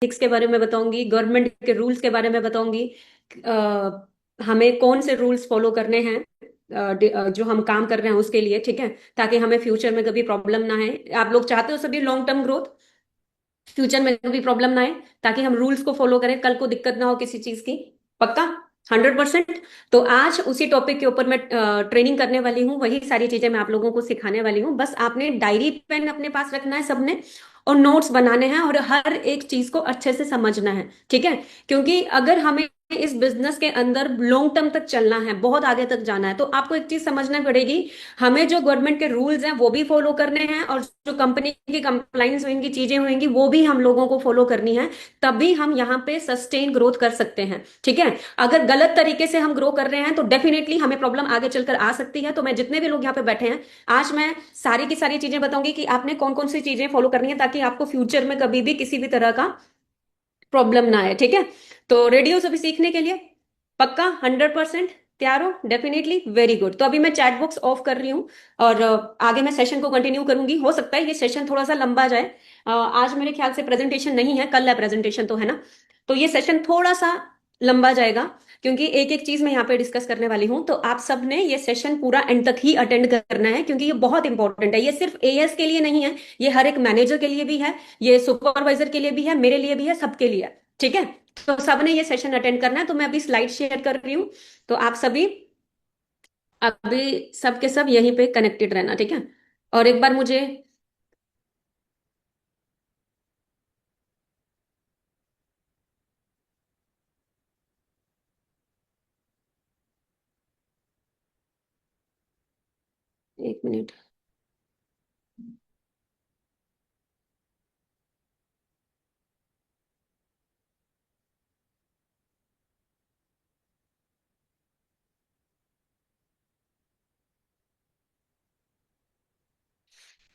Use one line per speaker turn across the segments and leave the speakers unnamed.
Ethics के बारे में बताऊंगी, गवर्नमेंट के रूल्स के बारे में बताऊंगी। हमें कौन से रूल्स फॉलो करने हैं जो हम काम कर रहे हैं उसके लिए, ठीक है, ताकि हमें फ्यूचर में कभी प्रॉब्लम ना आए। आप लोग चाहते हो सभी लॉन्ग टर्म ग्रोथ, फ्यूचर में कभी प्रॉब्लम ना आए, ताकि हम रूल्स को फॉलो करें, कल को दिक्कत ना हो किसी चीज की। पक्का? 100%। तो आज उसी टॉपिक के ऊपर मैं ट्रेनिंग करने वाली हूँ, वही सारी चीजें मैं आप लोगों को सिखाने वाली हूँ। बस आपने डायरी पेन अपने पास रखना है सबने, और नोट्स बनाने हैं, और हर एक चीज को अच्छे से समझना है, ठीक है। क्योंकि अगर हमें इस बिजनेस के अंदर लॉन्ग टर्म तक चलना है, बहुत आगे तक जाना है, तो आपको एक चीज समझना पड़ेगी। हमें जो गवर्नमेंट के रूल्स हैं वो भी फॉलो करने हैं, और जो कंपनी की कंप्लाइंस होंगी, चीजें होंगी, वो भी हम लोगों को फॉलो करनी है। तभी हम यहाँ पे सस्टेन ग्रोथ कर सकते हैं, ठीक है। अगर गलत तरीके से हम ग्रो कर रहे हैं तो डेफिनेटली हमें प्रॉब्लम आगे चलकर आ सकती है। तो मैं जितने भी लोग यहाँ पे बैठे हैं, आज मैं सारी की सारी चीजें बताऊंगी कि आपने कौन कौन सी चीजें फॉलो करनी है, ताकि आपको फ्यूचर में कभी भी किसी भी तरह का प्रॉब्लम ना आए, ठीक है। तो रेडी हो सभी सीखने के लिए? पक्का? 100% तैयार हो? Definitely, very good. तो अभी मैं चैट बॉक्स ऑफ कर रही हूँ, और आगे मैं सेशन को कंटिन्यू करूंगी। हो सकता है ये सेशन थोड़ा सा लंबा जाए। आज मेरे ख्याल से प्रेजेंटेशन नहीं है, कल है प्रेजेंटेशन, तो है ना। तो ये सेशन थोड़ा सा लंबा जाएगा, क्योंकि एक एक चीज मैं यहाँ पे डिस्कस करने वाली हूँ। तो आप सब ने ये सेशन पूरा एंड तक ही अटेंड करना है, क्योंकि ये बहुत इंपॉर्टेंट है। ये सिर्फ एएस के लिए नहीं है, ये हर एक मैनेजर के लिए भी है, ये सुपरवाइजर के लिए भी है, मेरे लिए भी है, सबके लिए है, ठीक है। तो सबने ये सेशन अटेंड करना है। तो मैं अभी स्लाइड शेयर कर रही हूँ, तो आप सभी अभी सब के सब यहीं पे कनेक्टेड रहना, ठीक है। और एक बार मुझे, एक मिनट।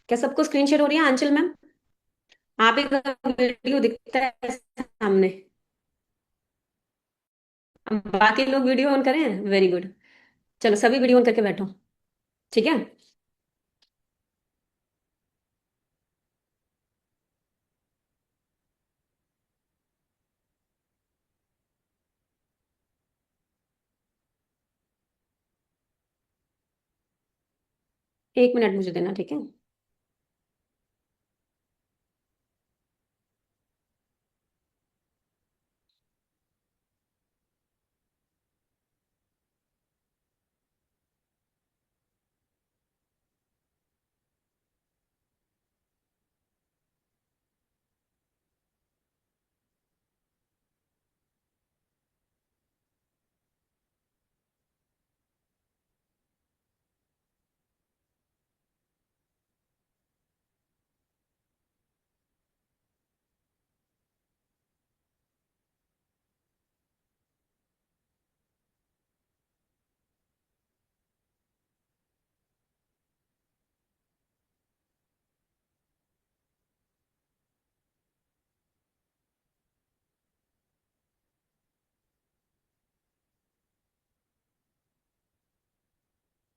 क्या सबको स्क्रीन शेयर हो रही है, आंचल मैम? आप एक वीडियो दिखता है सामने? अब बाकी लोग वीडियो ऑन करें? Very good. चलो सभी वीडियो ऑन करके बैठो, ठीक है। एक मिनट मुझे देना, ठीक है।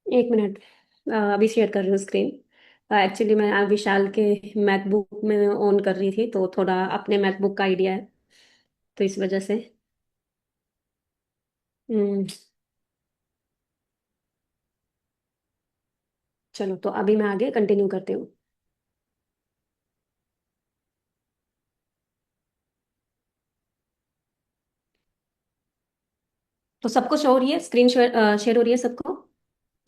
एक मिनट, अभी शेयर कर रही हूँ स्क्रीन। एक्चुअली मैं विशाल के मैकबुक में ऑन कर रही थी, तो थोड़ा अपने मैकबुक का आइडिया है, तो इस वजह से। हम्म, चलो तो अभी मैं आगे कंटिन्यू करती हूँ। तो सबको शो हो रही है स्क्रीन? शेयर शेयर हो रही है सबको?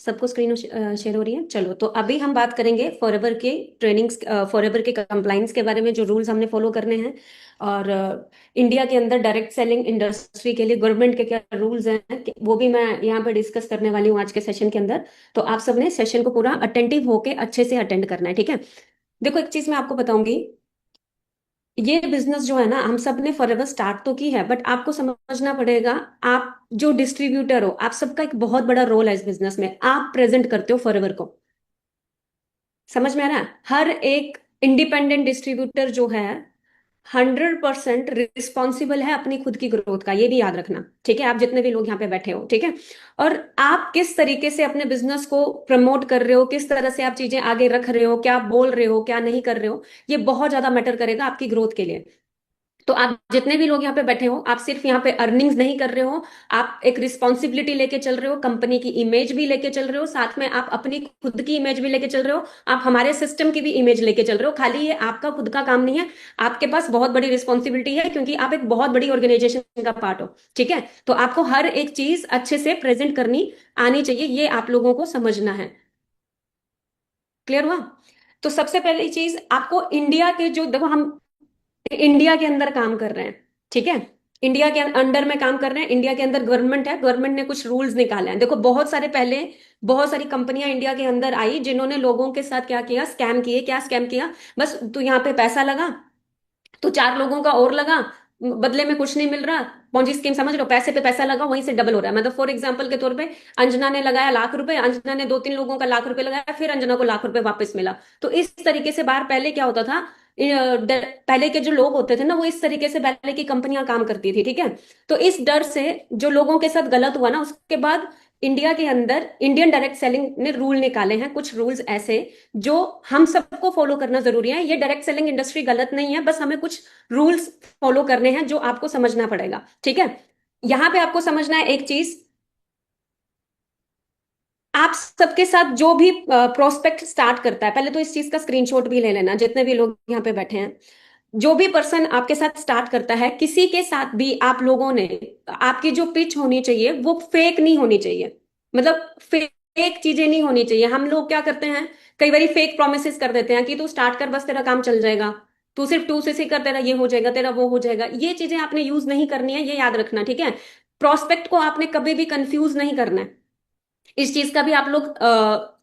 सबको स्क्रीन शेयर हो रही है? चलो तो अभी हम बात करेंगे फॉरएवर के ट्रेनिंग्स, फॉरएवर के कंप्लाइंस के बारे में, जो रूल्स हमने फॉलो करने हैं। और इंडिया के अंदर डायरेक्ट सेलिंग इंडस्ट्री के लिए गवर्नमेंट के क्या रूल्स हैं, वो भी मैं यहाँ पे डिस्कस करने वाली हूँ आज के सेशन के अंदर। तो आप सबने सेशन को पूरा अटेंटिव होके अच्छे से अटेंड करना है, ठीक है। देखो एक चीज मैं आपको बताऊंगी, ये बिजनेस जो है ना, हम सब ने फॉरएवर स्टार्ट तो की है, बट आपको समझना पड़ेगा। आप जो डिस्ट्रीब्यूटर हो, आप सबका एक बहुत बड़ा रोल है इस बिजनेस में। आप प्रेजेंट करते हो फॉरएवर को, समझ में आ रहा है? हर एक इंडिपेंडेंट डिस्ट्रीब्यूटर जो है 100% रिस्पॉन्सिबल है अपनी खुद की ग्रोथ का, ये भी याद रखना, ठीक है। आप जितने भी लोग यहाँ पे बैठे हो, ठीक है। और आप किस तरीके से अपने बिजनेस को प्रमोट कर रहे हो, किस तरह से आप चीजें आगे रख रहे हो, क्या बोल रहे हो, क्या नहीं कर रहे हो, ये बहुत ज्यादा मैटर करेगा आपकी ग्रोथ के लिए। तो आप जितने भी लोग यहाँ पे बैठे हो, आप सिर्फ यहाँ पे अर्निंग्स नहीं कर रहे हो, आप एक रिस्पॉन्सिबिलिटी लेके चल रहे हो, कंपनी की इमेज भी लेके चल रहे हो, साथ में आप अपनी खुद की इमेज भी लेके चल रहे हो, आप हमारे सिस्टम की भी इमेज लेके चल रहे हो। खाली ये आपका खुद का काम नहीं है, आपके पास बहुत बड़ी रिस्पॉन्सिबिलिटी है, क्योंकि आप एक बहुत बड़ी ऑर्गेनाइजेशन का पार्ट हो। ठीक है, तो आपको हर एक चीज अच्छे से प्रेजेंट करनी आनी चाहिए, ये आप लोगों को समझना है। क्लियर हुआ? तो सबसे पहली चीज आपको इंडिया के जो, देखो हम इंडिया के अंदर काम कर रहे हैं, ठीक है, इंडिया के अंडर में काम कर रहे हैं, इंडिया के अंदर गवर्नमेंट है, गवर्नमेंट ने कुछ रूल्स निकाले हैं। देखो बहुत सारे पहले बहुत सारी कंपनियां इंडिया के अंदर आई जिन्होंने लोगों के साथ क्या किया, स्कैम किए। क्या स्कैम किया? बस तू यहाँ पे पैसा लगा, तो चार लोगों का और लगा, बदले में कुछ नहीं मिल रहा। पॉन्जी स्कीम समझ लो, पैसे पे पैसा लगा, वहीं से डबल हो रहा है। मतलब फॉर एग्जांपल के तौर पे अंजना ने लगाया ₹1,00,000, अंजना ने दो तीन लोगों का ₹1,00,000 लगाया, फिर अंजना को ₹1,00,000 वापस मिला। तो इस तरीके से बाहर पहले क्या होता था, पहले के जो लोग होते थे ना, वो इस तरीके से पहले की कंपनियां काम करती थी। ठीक है, तो इस डर से जो लोगों के साथ गलत हुआ ना, उसके बाद इंडिया के अंदर इंडियन डायरेक्ट सेलिंग ने रूल निकाले हैं, कुछ रूल्स ऐसे जो हम सबको फॉलो करना जरूरी है। ये डायरेक्ट सेलिंग इंडस्ट्री गलत नहीं है, बस हमें कुछ रूल्स फॉलो करने हैं जो आपको समझना पड़ेगा। ठीक है, यहां पे आपको समझना है एक चीज, आप सबके साथ जो भी प्रोस्पेक्ट स्टार्ट करता है, पहले तो इस चीज का स्क्रीनशॉट भी ले लेना, जितने भी लोग यहाँ पे बैठे हैं, जो भी पर्सन आपके साथ स्टार्ट करता है, किसी के साथ भी आप लोगों ने, आपकी जो पिच होनी चाहिए वो फेक नहीं होनी चाहिए। मतलब फेक चीजें नहीं होनी चाहिए। हम लोग क्या करते हैं, कई बार फेक प्रोमिसेस कर देते हैं कि तू स्टार्ट कर, बस तेरा काम चल जाएगा, तू सिर्फ टू से कर, तेरा ये हो जाएगा, तेरा वो हो जाएगा। ये चीजें आपने यूज नहीं करनी है, ये याद रखना। ठीक है, प्रोस्पेक्ट को आपने कभी भी कंफ्यूज नहीं करना है। इस चीज का भी आप लोग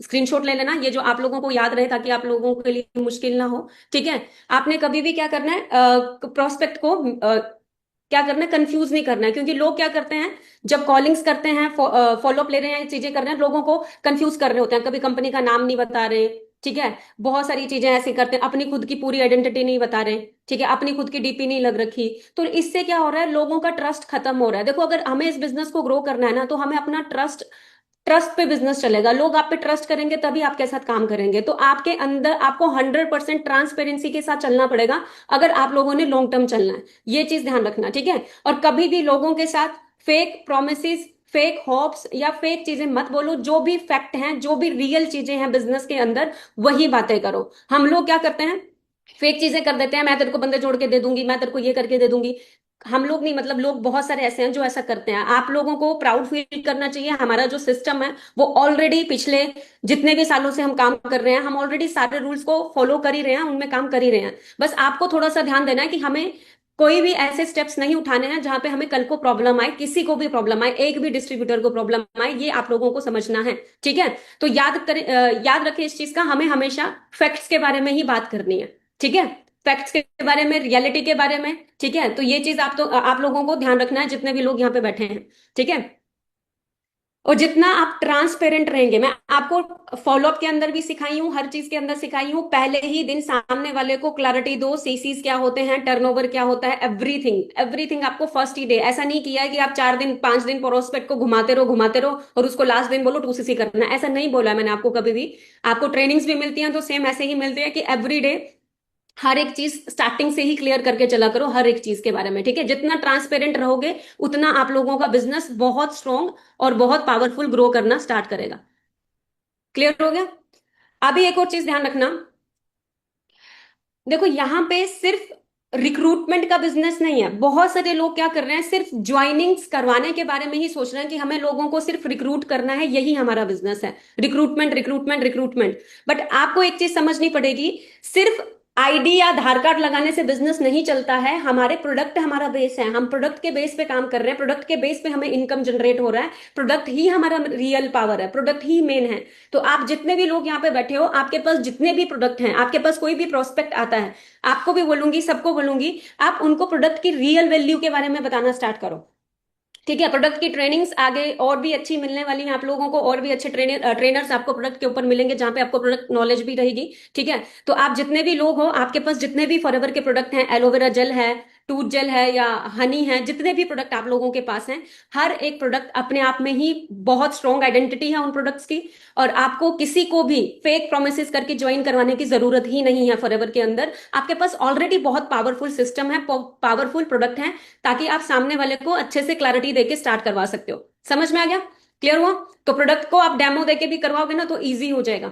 स्क्रीनशॉट ले लेना, ये जो आप लोगों को याद रहे, ताकि आप लोगों के लिए मुश्किल ना हो। ठीक है, आपने कभी भी क्या करना है, प्रोस्पेक्ट को क्या करना है, कंफ्यूज नहीं करना है। क्योंकि लोग क्या करते हैं, जब कॉलिंग्स करते हैं, फॉलोअप ले रहे हैं, चीजें कर रहे हैं, लोगों को कंफ्यूज कर रहे होते हैं, कभी कंपनी का नाम नहीं बता रहे। ठीक है, बहुत सारी चीजें ऐसे करते हैं, अपनी खुद की पूरी आइडेंटिटी नहीं बता रहे। ठीक है, अपनी खुद की डीपी नहीं लग रखी। तो इससे क्या हो रहा है, लोगों का ट्रस्ट खत्म हो रहा है। देखो अगर हमें इस बिजनेस को ग्रो करना है ना, तो हमें अपना ट्रस्ट, ट्रस्ट पे बिजनेस चलेगा। लोग आप पे ट्रस्ट करेंगे तभी आपके साथ काम करेंगे। तो आपके अंदर आपको 100% ट्रांसपेरेंसी के साथ चलना पड़ेगा, अगर आप लोगों ने लॉन्ग टर्म चलना है। ये चीज ध्यान रखना। ठीक है, और कभी भी लोगों के साथ फेक प्रोमिस, फेक होप्स या फेक चीजें मत बोलो। जो भी फैक्ट हैं, जो भी रियल चीजें हैं बिजनेस के अंदर, वही बातें करो। हम लोग क्या करते हैं, फेक चीजें कर देते हैं, मैं तेरे को बंदे जोड़ के दे दूंगी, मैं तेरे को ये करके दे दूंगी। हम लोग नहीं, मतलब लोग बहुत सारे ऐसे हैं जो ऐसा करते हैं। आप लोगों को प्राउड फील करना चाहिए, हमारा जो सिस्टम है वो ऑलरेडी पिछले जितने भी सालों से हम काम कर रहे हैं, हम ऑलरेडी सारे रूल्स को फॉलो कर ही रहे हैं, उनमें काम कर ही रहे हैं। बस आपको थोड़ा सा ध्यान देना है कि हमें कोई भी ऐसे स्टेप्स नहीं उठाने हैं जहां पे हमें कल को प्रॉब्लम आए, किसी को भी प्रॉब्लम आए, एक भी डिस्ट्रीब्यूटर को प्रॉब्लम आए। ये आप लोगों को समझना है। ठीक है, तो याद रखें इस चीज का, हमें हमेशा फैक्ट्स के बारे में ही बात करनी है। ठीक है, फैक्ट्स के बारे में, रियलिटी के बारे में। ठीक है, तो ये चीज आप लोगों को ध्यान रखना है, जितने भी लोग यहाँ पे बैठे हैं। ठीक है, और जितना आप ट्रांसपेरेंट रहेंगे, मैं आपको फॉलोअप के अंदर भी सिखाई हूँ, हर चीज के अंदर सिखाई हूँ, पहले ही दिन सामने वाले को क्लैरिटी दो, सीसीज क्या होते हैं, टर्नओवर क्या होता है, एवरीथिंग एवरीथिंग आपको फर्स्ट ही डे। ऐसा नहीं किया है कि आप 4 दिन 5 दिन प्रोस्पेक्ट को घुमाते रहो और उसको लास्ट दिन बोलो 2cc करना है। ऐसा नहीं बोला मैंने आपको कभी भी। आपको ट्रेनिंग्स भी मिलती हैं तो सेम ऐसे ही मिलती है कि एवरी डे हर एक चीज स्टार्टिंग से ही क्लियर करके चला करो, हर एक चीज के बारे में। ठीक है, जितना ट्रांसपेरेंट रहोगे, उतना आप लोगों का बिजनेस बहुत स्ट्रांग और बहुत पावरफुल ग्रो करना स्टार्ट करेगा। क्लियर हो गया? अभी एक और चीज ध्यान रखना, देखो यहाँ पे सिर्फ रिक्रूटमेंट का बिजनेस नहीं है। बहुत सारे लोग क्या कर रहे हैं, सिर्फ ज्वाइनिंग्स करवाने के बारे में ही सोच रहे हैं कि हमें लोगों को सिर्फ रिक्रूट करना है, यही हमारा बिजनेस है, रिक्रूटमेंट रिक्रूटमेंट रिक्रूटमेंट। बट आपको एक चीज समझनी पड़ेगी, सिर्फ आईडी या आधार कार्ड लगाने से बिजनेस नहीं चलता है। हमारे प्रोडक्ट हमारा बेस है, हम प्रोडक्ट के बेस पे काम कर रहे हैं, प्रोडक्ट के बेस पे हमें इनकम जनरेट हो रहा है। प्रोडक्ट ही हमारा रियल पावर है, प्रोडक्ट ही मेन है। तो आप जितने भी लोग यहाँ पे बैठे हो, आपके पास जितने भी प्रोडक्ट हैं, आपके पास कोई भी प्रोस्पेक्ट आता है, आपको भी बोलूंगी, सबको बोलूंगी, आप उनको प्रोडक्ट की रियल वैल्यू के बारे में बताना स्टार्ट करो। ठीक है, प्रोडक्ट की ट्रेनिंग्स आगे और भी अच्छी मिलने वाली है आप लोगों को, और भी अच्छे ट्रेनर्स आपको प्रोडक्ट के ऊपर मिलेंगे, जहां पे आपको प्रोडक्ट नॉलेज भी रहेगी। ठीक है, तो आप जितने भी लोग हो, आपके पास जितने भी फॉरएवर के प्रोडक्ट हैं, एलोवेरा जेल है, टूथ जेल है या हनी है, जितने भी प्रोडक्ट आप लोगों के पास हैं, हर एक प्रोडक्ट अपने आप में ही बहुत स्ट्रॉन्ग आइडेंटिटी है उन प्रोडक्ट्स की। और आपको किसी को भी फेक प्रोमिस करके ज्वाइन करवाने की जरूरत ही नहीं है फॉरएवर के अंदर। आपके पास ऑलरेडी बहुत पावरफुल सिस्टम है, पावरफुल प्रोडक्ट है, ताकि आप सामने वाले को अच्छे से क्लैरिटी देके स्टार्ट करवा सकते हो। समझ में आ गया? क्लियर हुआ? तो प्रोडक्ट को आप डेमो देके भी करवाओगे ना तो ईजी हो जाएगा।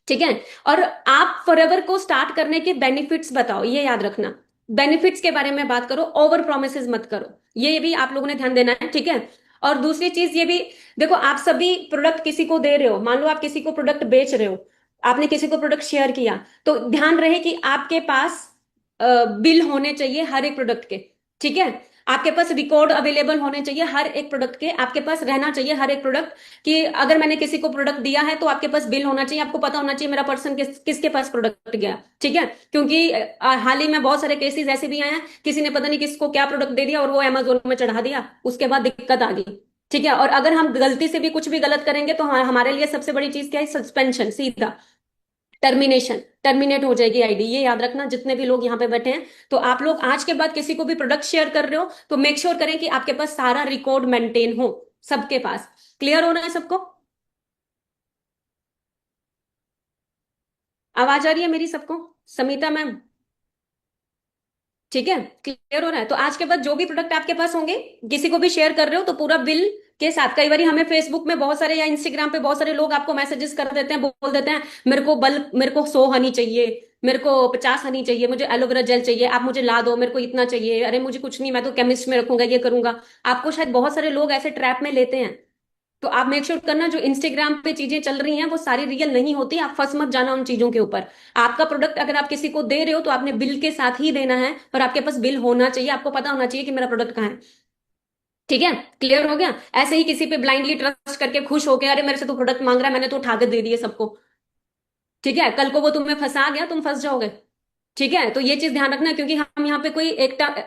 ठीक है। और आप फॉरएवर को स्टार्ट करने के बेनिफिट्स बताओ, ये याद रखना। बेनिफिट्स के बारे में बात करो, ओवर प्रोमिस मत करो, ये भी आप लोगों ने ध्यान देना है। ठीक है। और दूसरी चीज ये भी देखो, आप सभी प्रोडक्ट किसी को दे रहे हो, मान लो आप किसी को प्रोडक्ट बेच रहे हो, आपने किसी को प्रोडक्ट शेयर किया, तो ध्यान रहे कि आपके पास बिल होने चाहिए हर एक प्रोडक्ट के। ठीक है। आपके पास रिकॉर्ड अवेलेबल होने चाहिए हर एक प्रोडक्ट के, आपके पास रहना चाहिए हर एक प्रोडक्ट, कि अगर मैंने किसी को प्रोडक्ट दिया है तो आपके पास बिल होना चाहिए, आपको पता होना चाहिए मेरा पर्सन किसके पास प्रोडक्ट गया। ठीक है। क्योंकि हाल ही में बहुत सारे केसेस ऐसे भी आए हैं, किसी ने पता नहीं किसको क्या प्रोडक्ट दे दिया और वो अमेजोन में चढ़ा दिया, उसके बाद दिक्कत आ गई। ठीक है। और अगर हम गलती से भी कुछ भी गलत करेंगे तो हमारे लिए सबसे बड़ी चीज क्या है? सस्पेंशन, सीधा टर्मिनेशन, टर्मिनेट हो जाएगी आईडी। ये याद रखना जितने भी लोग यहाँ पे बैठे हैं। तो आप लोग आज के बाद किसी को भी प्रोडक्ट शेयर कर रहे हो तो मेक श्योर करें कि आपके पास सारा रिकॉर्ड मेंटेन हो, सबके पास। क्लियर हो रहा है सबको? आवाज आ रही है मेरी सबको? समीता मैम? ठीक है, क्लियर हो रहा है? तो आज के बाद जो भी प्रोडक्ट आपके पास होंगे, किसी को भी शेयर कर रहे हो तो पूरा बिल के साथ। कई बार हमें फेसबुक में बहुत सारे या इंस्टाग्राम पे बहुत सारे लोग आपको मैसेजेस कर देते हैं, बोल देते हैं मेरे को 100 हनी चाहिए, मेरे को 50 हनी चाहिए, मुझे एलोवेरा जेल चाहिए, आप मुझे ला दो, मेरे को इतना चाहिए, अरे मुझे कुछ नहीं, मैं तो केमिस्ट में रखूंगा, ये करूंगा। आपको शायद बहुत सारे लोग ऐसे ट्रैप में लेते हैं। तो आप मेक श्योर करना जो इंस्टाग्राम पे चीजें चल रही हैं वो सारी रियल नहीं होती, आप फंस मत जाना उन चीजों के ऊपर। आपका प्रोडक्ट अगर आप किसी को दे रहे हो तो आपने बिल के साथ ही देना है, और आपके पास बिल होना चाहिए, आपको पता होना चाहिए कि मेरा प्रोडक्ट कहाँ है। ठीक है, क्लियर हो गया? ऐसे ही किसी पे ब्लाइंडली ट्रस्ट करके खुश हो गया, अरे मेरे से तो प्रोडक्ट मांग रहा है, मैंने तो उठा के दे दिए सबको। ठीक है, कल को वो तुम्हें फंसा गया, तुम फंस जाओगे। ठीक है। तो ये चीज ध्यान रखना, क्योंकि हम यहाँ पे कोई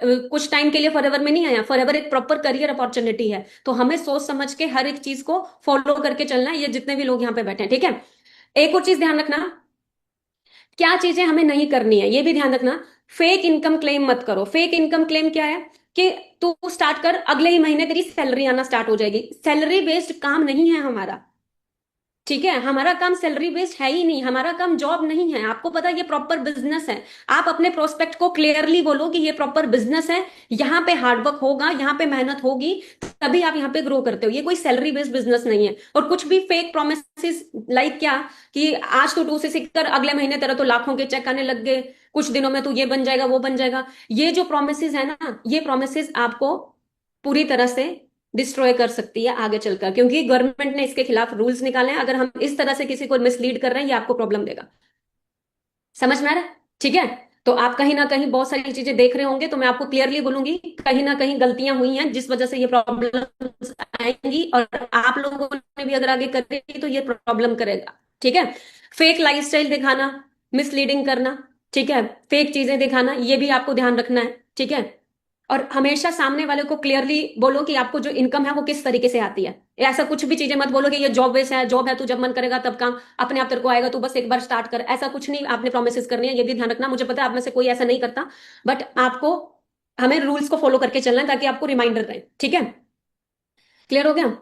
कुछ टाइम के लिए फॉरएवर में नहीं आया, फॉरएवर एक प्रॉपर करियर अपॉर्चुनिटी है। तो हमें सोच समझ के हर एक चीज को फॉलो करके चलना है, ये जितने भी लोग यहाँ पे बैठे हैं। ठीक है। एक और चीज ध्यान रखना, क्या चीजें हमें नहीं करनी है ये भी ध्यान रखना। फेक इनकम क्लेम मत करो। फेक इनकम क्लेम क्या है? कि तू स्टार्ट कर, अगले ही महीने तेरी सैलरी आना स्टार्ट हो जाएगी। सैलरी बेस्ड काम नहीं है हमारा। ठीक है, हमारा काम सैलरी बेस्ड है ही नहीं, हमारा काम जॉब नहीं है। आपको पता है ये प्रॉपर बिजनेस है। आप अपने प्रोस्पेक्ट को क्लियरली बोलो कि ये प्रॉपर बिजनेस है, यहाँ पे हार्डवर्क होगा, यहाँ पे मेहनत होगी, तभी आप यहाँ पे ग्रो करते हो। ये कोई सैलरी बेस्ड बिजनेस नहीं है। और कुछ भी फेक प्रोमिस, लाइक क्या, कि आज तो 2 से 6 कर, अगले महीने तेरा तो लाखों के चेक आने लग गए, कुछ दिनों में तो ये बन जाएगा वो बन जाएगा। ये जो प्रोमिस है ना, ये प्रोमिस आपको पूरी तरह से डिस्ट्रॉय कर सकती है आगे चलकर, क्योंकि गवर्नमेंट ने इसके खिलाफ रूल्स निकाले हैं। अगर हम इस तरह से किसी को मिसलीड कर रहे हैं, ये आपको प्रॉब्लम देगा। समझ में आ रहा है? ठीक है। तो आप कहीं ना कहीं बहुत सारी चीजें देख रहे होंगे, तो मैं आपको क्लियरली बोलूंगी कहीं ना कहीं गलतियां हुई हैं जिस वजह से ये प्रॉब्लम आएंगी, और आप लोगों ने भी अगर आगे करेंगे तो ये प्रॉब्लम करेगा। ठीक है। फेक लाइफस्टाइल दिखाना, मिसलीडिंग करना, ठीक है, फेक चीजें दिखाना, ये भी आपको ध्यान रखना है। ठीक है। और हमेशा सामने वाले को क्लियरली बोलो कि आपको जो इनकम है वो किस तरीके से आती है। ऐसा कुछ भी चीजें मत बोलो कि ये जॉब बेस है, जॉब है, तू जब मन करेगा तब काम अपने आप तेरे को आएगा, तू बस एक बार स्टार्ट कर। ऐसा कुछ नहीं आपने प्रोमिस करनी है, ये भी ध्यान रखना। मुझे पता है आप में से कोई ऐसा नहीं करता, बट आपको हमें रूल्स को फॉलो करके चलना है ताकि आपको रिमाइंडर रहे। ठीक है, क्लियर हो गया?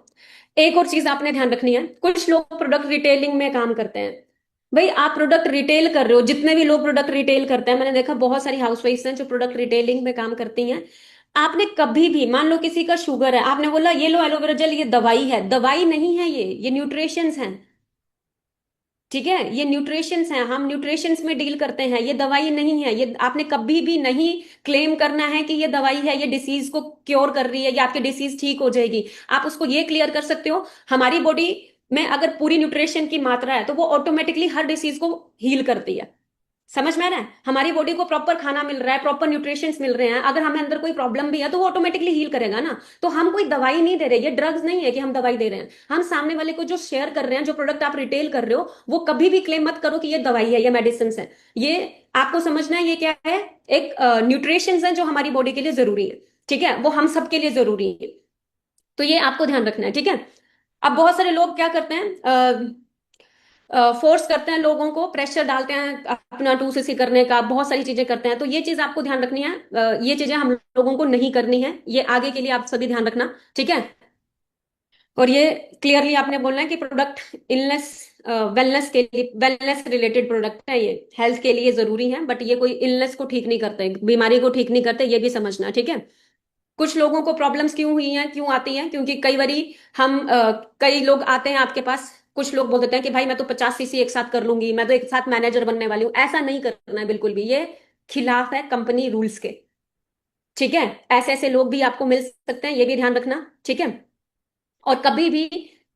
एक और चीज आपने ध्यान रखनी है, कुछ लोग प्रोडक्ट रिटेलिंग में काम करते हैं। भाई आप प्रोडक्ट रिटेल कर रहे हो, जितने भी लोग प्रोडक्ट रिटेल करते हैं, मैंने देखा बहुत सारी हाउसवाइफ्स हैं जो प्रोडक्ट रिटेलिंग में काम करती हैं। आपने कभी भी, मान लो किसी का शुगर है, आपने बोला ये लो एलोवेरा जेल, ये दवाई है, दवाई नहीं है, ये न्यूट्रिशंस हैं। ठीक है, ये न्यूट्रिशंस हैं, हम न्यूट्रिशंस में डील करते हैं, ये दवाई नहीं है। ये आपने कभी भी नहीं क्लेम करना है कि ये दवाई है, ये डिसीज को क्योर कर रही है या आपकी डिसीज ठीक हो जाएगी। आप उसको ये क्लियर कर सकते हो, हमारी बॉडी में अगर पूरी न्यूट्रिशन की मात्रा है तो वो ऑटोमेटिकली हर डिसीज को हील करती है। समझ में आ रहा है? हमारी बॉडी को प्रॉपर खाना मिल रहा है, प्रॉपर न्यूट्रिशंस मिल रहे हैं, अगर हमें अंदर कोई प्रॉब्लम भी है तो वो ऑटोमेटिकली हील करेगा ना। तो हम कोई दवाई नहीं दे रहे, ये ड्रग्स नहीं है कि हम दवाई दे रहे हैं। हम सामने वाले को जो शेयर कर रहे हैं, जो प्रोडक्ट आप रिटेल कर रहे हो, वो कभी भी क्लेम मत करो कि ये दवाई है, ये मेडिसिन है। ये आपको समझना है ये क्या है, एक न्यूट्रिशंस है जो हमारी बॉडी के लिए जरूरी है। ठीक है, वो हम सबके लिए जरूरी है। तो ये आपको ध्यान रखना है। ठीक है। अब बहुत सारे लोग क्या करते हैं, फोर्स करते हैं लोगों को, प्रेशर डालते हैं अपना 2cc करने का, बहुत सारी चीजें करते हैं। तो ये चीज आपको ध्यान रखनी है, ये चीजें हम लोगों को नहीं करनी है, ये आगे के लिए आप सभी ध्यान रखना, ठीक है। और ये क्लियरली आपने बोलना है कि प्रोडक्ट इलनेस वेलनेस के लिए, वेलनेस रिलेटेड प्रोडक्ट है, ये हेल्थ के लिए जरूरी है, बट ये कोई इलनेस को ठीक नहीं करते, बीमारी को ठीक नहीं करते, ये भी समझना, ठीक है। कुछ लोगों को प्रॉब्लम्स क्यों हुई हैं, क्यों आती हैं, क्योंकि कई बारी कई लोग आते हैं आपके पास, कुछ लोग बोल देते हैं कि भाई मैं तो 50cc एक साथ कर लूंगी, मैं तो एक साथ मैनेजर बनने वाली हूँ। ऐसा नहीं करना है बिल्कुल भी, ये खिलाफ है कंपनी रूल्स के, ठीक है। ऐसे ऐसे लोग भी आपको मिल सकते हैं, ये भी ध्यान रखना, ठीक है। और कभी भी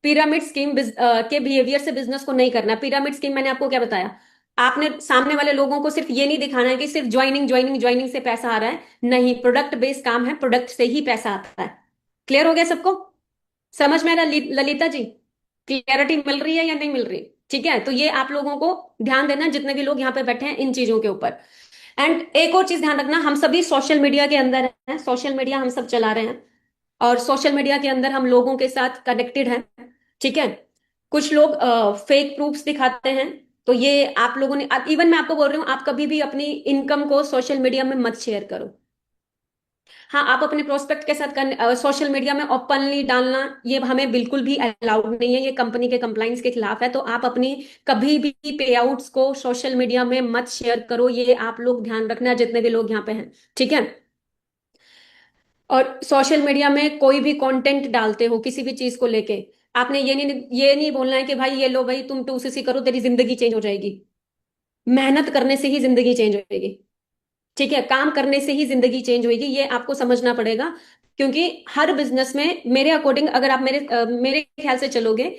पिरामिड स्कीम के बिहेवियर से बिजनेस को नहीं करना। पिरामिड स्कीम मैंने आपको क्या बताया, आपने सामने वाले लोगों को सिर्फ ये नहीं दिखाना है कि सिर्फ ज्वाइनिंग ज्वाइनिंग ज्वाइनिंग से पैसा आ रहा है, नहीं, प्रोडक्ट बेस्ड काम है, प्रोडक्ट से ही पैसा आता है। क्लियर हो गया सबको? समझ में आ रहा ललिता जी? क्लियरिटी मिल रही है या नहीं मिल रही? ठीक है, तो ये आप लोगों को ध्यान देना, जितने भी लोग यहाँ पे बैठे हैं, इन चीजों के ऊपर। एंड एक और चीज ध्यान रखना, हम सभी सोशल मीडिया के अंदर हैं, सोशल मीडिया हम सब चला रहे हैं, और सोशल मीडिया के अंदर हम लोगों के साथ कनेक्टेड हैं, ठीक है। कुछ लोग फेक प्रूफ्स दिखाते हैं, तो ये आप लोगों ने, इवन मैं आपको बोल रही हूँ, आप कभी भी अपनी इनकम को सोशल मीडिया में मत शेयर करो। हाँ, आप अपने प्रोस्पेक्ट के साथ सोशल मीडिया में ओपनली डालना, ये हमें बिल्कुल भी अलाउड नहीं है, ये कंपनी के कंप्लाइंस के खिलाफ है। तो आप अपनी कभी भी पे आउट्स को सोशल मीडिया में मत शेयर करो, ये आप लोग ध्यान रखना, जितने भी लोग यहाँ पे हैं, ठीक है। और सोशल मीडिया में कोई भी कंटेंट डालते हो किसी भी चीज को लेके, आपने ये नहीं बोलना है कि भाई ये लो भाई तुम 2cc करो तेरी जिंदगी चेंज हो जाएगी। मेहनत करने से ही जिंदगी चेंज होगी, ठीक है, काम करने से ही जिंदगी चेंज होगी, ये आपको समझना पड़ेगा। क्योंकि हर बिजनेस में मेरे अकॉर्डिंग, अगर आप मेरे ख्याल से चलोगे,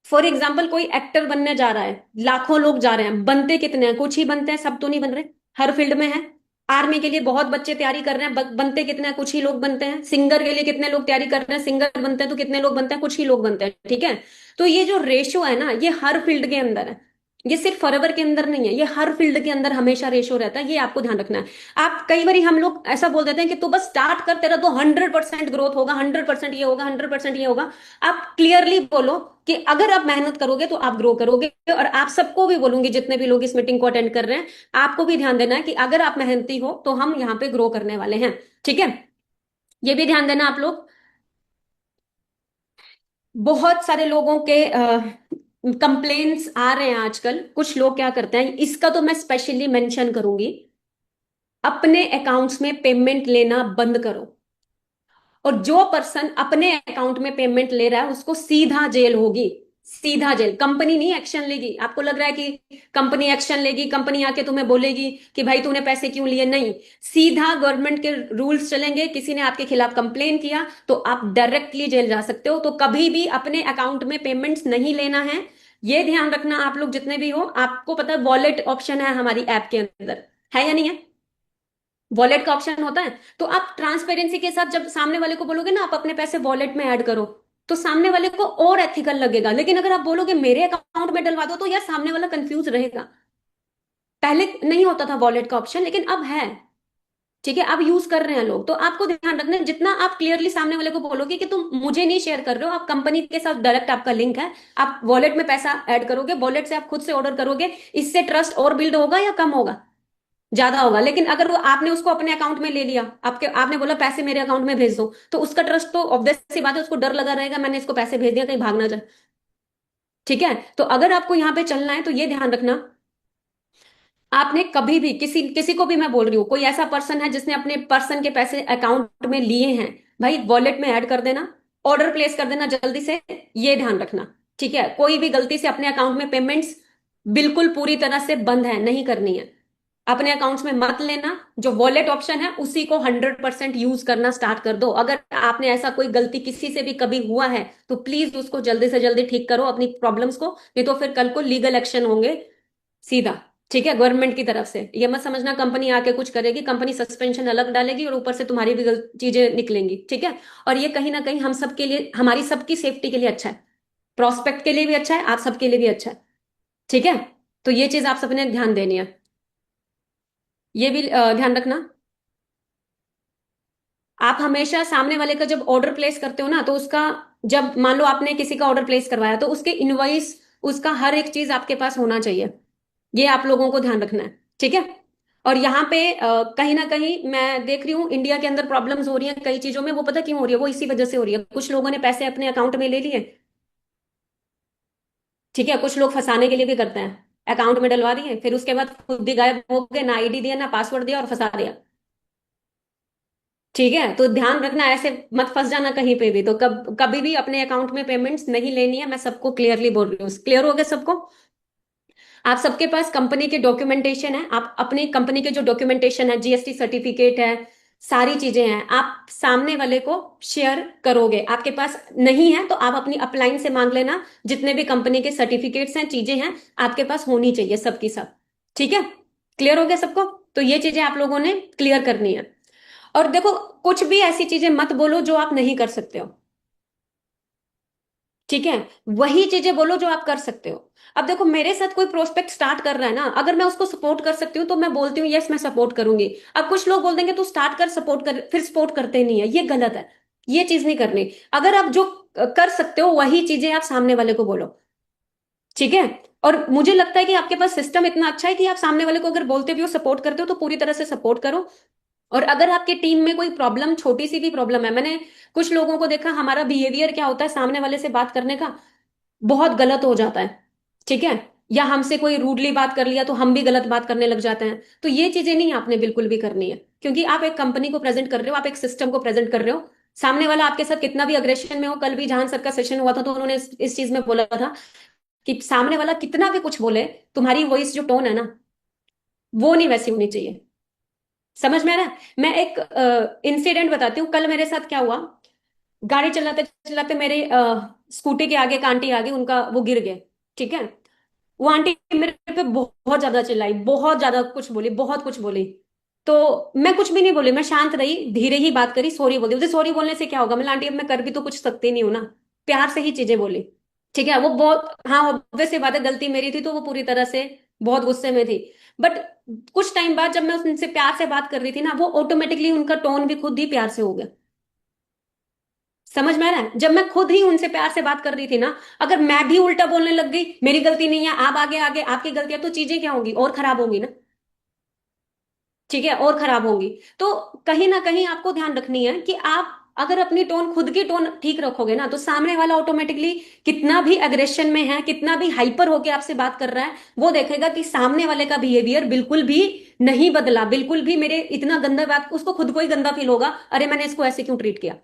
फॉर एग्जाम्पल कोई एक्टर बनने जा रहा है, लाखों लोग जा रहे हैं, बनते कितने हैं? कुछ ही बनते हैं, सब तो नहीं बन रहे, हर फील्ड में है। आर्मी के लिए बहुत बच्चे तैयारी कर रहे हैं, बनते कितने हैं? कुछ ही लोग बनते हैं। सिंगर के लिए कितने लोग तैयारी कर रहे हैं, सिंगर बनते हैं तो कितने लोग बनते हैं? कुछ ही लोग बनते हैं, ठीक है। तो ये जो रेशो है ना, ये हर फील्ड के अंदर है, ये सिर्फ फॉरएवर के अंदर नहीं है, ये हर फील्ड के अंदर हमेशा रेशो रहता है, ये आपको ध्यान रखना है। आप कई बार हम लोग ऐसा बोल देते हैं कि तू बस स्टार्ट कर, तेरा तो 100% ग्रोथ होगा, 100% ये होगा, 100% ये होगा। आप क्लियरली बोलो कि अगर आप मेहनत करोगे तो आप ग्रो करोगे। और आप सबको भी बोलूंगी, जितने भी लोग इस मीटिंग को अटेंड कर रहे हैं, आपको भी ध्यान देना है कि अगर आप मेहनती हो तो हम यहाँ पे ग्रो करने वाले हैं, ठीक है। ये भी ध्यान देना आप लोग। बहुत सारे लोगों के कंप्लेन्स आ रहे हैं आजकल। कुछ लोग क्या करते हैं, इसका तो मैं स्पेशली मेंशन करूंगी, अपने अकाउंट्स में पेमेंट लेना बंद करो। और जो पर्सन अपने अकाउंट में पेमेंट ले रहा है उसको सीधा जेल होगी, सीधा जेल। कंपनी नहीं एक्शन लेगी। आपको लग रहा है कि कंपनी एक्शन लेगी, कंपनी आके तुम्हें बोलेगी कि भाई तूने पैसे क्यों लिए, नहीं, सीधा गवर्नमेंट के रूल्स चलेंगे। किसी ने आपके खिलाफ कंप्लेन किया तो आप डायरेक्टली जेल जा सकते हो। तो कभी भी अपने अकाउंट में पेमेंट्स नहीं लेना है, ये ध्यान रखना। आप लोग जितने भी हो, आपको पता है वॉलेट ऑप्शन है हमारी ऐप के अंदर, है या नहीं है? वॉलेट का ऑप्शन होता है, तो आप ट्रांसपेरेंसी के साथ जब सामने वाले को बोलोगे ना आप अपने पैसे वॉलेट में ऐड करो, तो सामने वाले को और एथिकल लगेगा। लेकिन अगर आप बोलोगे मेरे अकाउंट में डलवा दो, तो यार सामने वाला कंफ्यूज रहेगा। पहले नहीं होता था वॉलेट का ऑप्शन, लेकिन अब है, ठीक है, अब यूज कर रहे हैं लोग। तो आपको ध्यान रखना है, जितना आप क्लियरली सामने वाले को बोलोगे कि तुम मुझे नहीं शेयर कर रहे हो, आप कंपनी के साथ डायरेक्ट आपका लिंक है, आप वॉलेट में पैसा ऐड करोगे, वॉलेट से आप खुद से ऑर्डर करोगे, इससे ट्रस्ट और बिल्ड होगा या कम होगा? ज्यादा होगा। लेकिन अगर वो आपने उसको अपने अकाउंट में ले लिया, आपके आपने बोला पैसे मेरे अकाउंट में भेज दो, तो उसका ट्रस्ट तो ऑब्वियस सी बात है, उसको डर लगा रहेगा मैंने इसको पैसे भेज दिया कहीं भाग ना जाए, ठीक है। तो अगर आपको यहाँ पे चलना है तो ये ध्यान रखना, आपने कभी भी किसी किसी को भी, मैं बोल रही हूँ, कोई ऐसा पर्सन है जिसने अपने पर्सन के पैसे अकाउंट में लिए हैं, भाई वॉलेट में ऐड कर देना, ऑर्डर प्लेस कर देना जल्दी से, ये ध्यान रखना, ठीक है। कोई भी गलती से अपने अकाउंट में पेमेंट्स बिल्कुल पूरी तरह से बंद है, नहीं करनी है, अपने अकाउंट्स में मत लेना। जो वॉलेट ऑप्शन है उसी को 100% यूज करना स्टार्ट कर दो। अगर आपने ऐसा कोई गलती किसी से भी कभी हुआ है तो प्लीज उसको जल्दी से जल्दी ठीक करो अपनी प्रॉब्लम्स को, नहीं तो फिर कल को लीगल एक्शन होंगे सीधा, ठीक है, गवर्नमेंट की तरफ से। ये मत समझना कंपनी आके कुछ करेगी, कंपनी सस्पेंशन अलग डालेगी और ऊपर से तुम्हारी भी गलत चीजें निकलेंगी, ठीक है। और ये कहीं ना कहीं हम सबके लिए, हमारी सबकी सेफ्टी के लिए अच्छा है, प्रोस्पेक्ट के लिए भी अच्छा है, आप सबके लिए भी अच्छा है, ठीक है। तो ये चीज आप सबने ध्यान देनी है, ये भी ध्यान रखना। आप हमेशा सामने वाले का जब ऑर्डर प्लेस करते हो ना, तो उसका, जब मान लो आपने किसी का ऑर्डर प्लेस करवाया तो उसके इनवॉइस उसका हर एक चीज आपके पास होना चाहिए। ये आप लोगों को ध्यान रखना है, ठीक है। और यहाँ पे कहीं ना कहीं मैं देख रही हूँ इंडिया के अंदर प्रॉब्लम्स हो रही हैं कई चीजों में, वो पता क्यों हो रही है? वो इसी वजह से हो रही है, कुछ लोगों ने पैसे अपने अकाउंट में ले लिए, ठीक है, कुछ लोग फंसाने के लिए भी करते हैं, अकाउंट में डलवा दिए, फिर उसके बाद खुद भी गायब हो गए, ना आईडी दिया ना पासवर्ड दिया और फंसा दिया। ठीक है, तो ध्यान रखना, ऐसे मत फंस जाना कहीं पे भी। तो कभी भी अपने अकाउंट में पेमेंट्स नहीं लेनी है, मैं सबको क्लियरली बोल रही हूँ। क्लियर हो गया सबको? आप सबके पास कंपनी के डॉक्यूमेंटेशन है, आप अपनी कंपनी के जो डॉक्यूमेंटेशन है, जीएसटी सर्टिफिकेट है, सारी चीजें हैं, आप सामने वाले को शेयर करोगे। आपके पास नहीं है तो आप अपनी अपलाइन से मांग लेना, जितने भी कंपनी के सर्टिफिकेट्स हैं, चीजें हैं, आपके पास होनी चाहिए सबकी सब। ठीक है, क्लियर हो गया सबको? तो ये चीजें आप लोगों ने क्लियर करनी है। और देखो, कुछ भी ऐसी चीजें मत बोलो जो आप नहीं कर सकते हो, ठीक है। वही चीजें बोलो जो आप कर सकते हो। अब देखो, मेरे साथ कोई प्रोस्पेक्ट स्टार्ट कर रहा है ना, अगर मैं उसको सपोर्ट कर सकती हूँ तो मैं बोलती हूँ यस मैं सपोर्ट करूंगी। अब कुछ लोग बोल देंगे तू स्टार्ट कर, सपोर्ट कर, फिर सपोर्ट करते नहीं है, ये गलत है। ये चीज नहीं करनी। अगर आप जो कर सकते हो वही चीजें आप सामने वाले को बोलो, ठीक है। और मुझे लगता है कि आपके पास सिस्टम इतना अच्छा है कि आप सामने वाले को अगर बोलते भी हो, सपोर्ट करते हो, तो पूरी तरह से सपोर्ट करो। और अगर आपके टीम में कोई प्रॉब्लम, छोटी सी भी प्रॉब्लम है, मैंने कुछ लोगों को देखा, हमारा बिहेवियर क्या होता है सामने वाले से बात करने का, बहुत गलत हो जाता है, ठीक है। या हमसे कोई रूडली बात कर लिया तो हम भी गलत बात करने लग जाते हैं। तो ये चीजें नहीं आपने बिल्कुल भी करनी है, क्योंकि आप एक कंपनी को प्रेजेंट कर रहे हो, आप एक सिस्टम को प्रेजेंट कर रहे हो। सामने वाला आपके साथ कितना भी अग्रेशन में हो, कल भी जहां सर का सेशन हुआ था तो उन्होंने इस चीज में बोला था कि सामने वाला कितना भी कुछ बोले, तुम्हारी वॉइस जो टोन है ना, वो नहीं वैसी होनी चाहिए। समझ में आ रहा है? मैं एक इंसिडेंट बताती हूँ, कल मेरे साथ क्या हुआ। गाड़ी चलाते चलाते मेरे स्कूटी के आगे एक आंटी आ गई, उनका वो गिर गए, ठीक है। वो आंटी मेरे पे बहुत ज्यादा चिल्लाई, बहुत ज्यादा कुछ बोली, बहुत कुछ बोली। तो मैं कुछ भी नहीं बोली, मैं शांत रही, धीरे ही बात करी, सॉरी बोल दी। मुझे सॉरी बोलने से क्या होगा? मैं आंटी अब मैं कर भी तो कुछ सकती नहीं हूँ ना। प्यार से ही चीजें बोली, ठीक है। वो बहुत, हाँ ऑब्वियस सी बात है, गलती मेरी थी, तो वो पूरी तरह से बहुत गुस्से में थी। बट कुछ टाइम बाद जब मैं उनसे प्यार से बात कर रही थी ना, वो ऑटोमेटिकली उनका टोन भी खुद ही प्यार से हो गया। समझ में आ रहा है? जब मैं खुद ही उनसे प्यार से बात कर रही थी ना, अगर मैं भी उल्टा बोलने लग गई, मेरी गलती नहीं है, आप आगे आगे आपकी गलती है, तो चीजें क्या होंगी? और खराब होंगी ना, ठीक है, और खराब होंगी। तो कहीं ना कहीं आपको ध्यान रखनी है कि आप अगर अपनी टोन, खुद की टोन ठीक रखोगे ना, तो सामने वाला ऑटोमेटिकली कितना भी अग्रेशन में है, कितना भी हाइपर होके आपसे बात कर रहा है, वो देखेगा कि सामने वाले का बिहेवियर बिल्कुल भी नहीं बदला, बिल्कुल भी मेरे इतना गंदा बात, उसको खुद को ही गंदा फील होगा, अरे मैंने इसको ऐसे क्यों ट्रीट किया।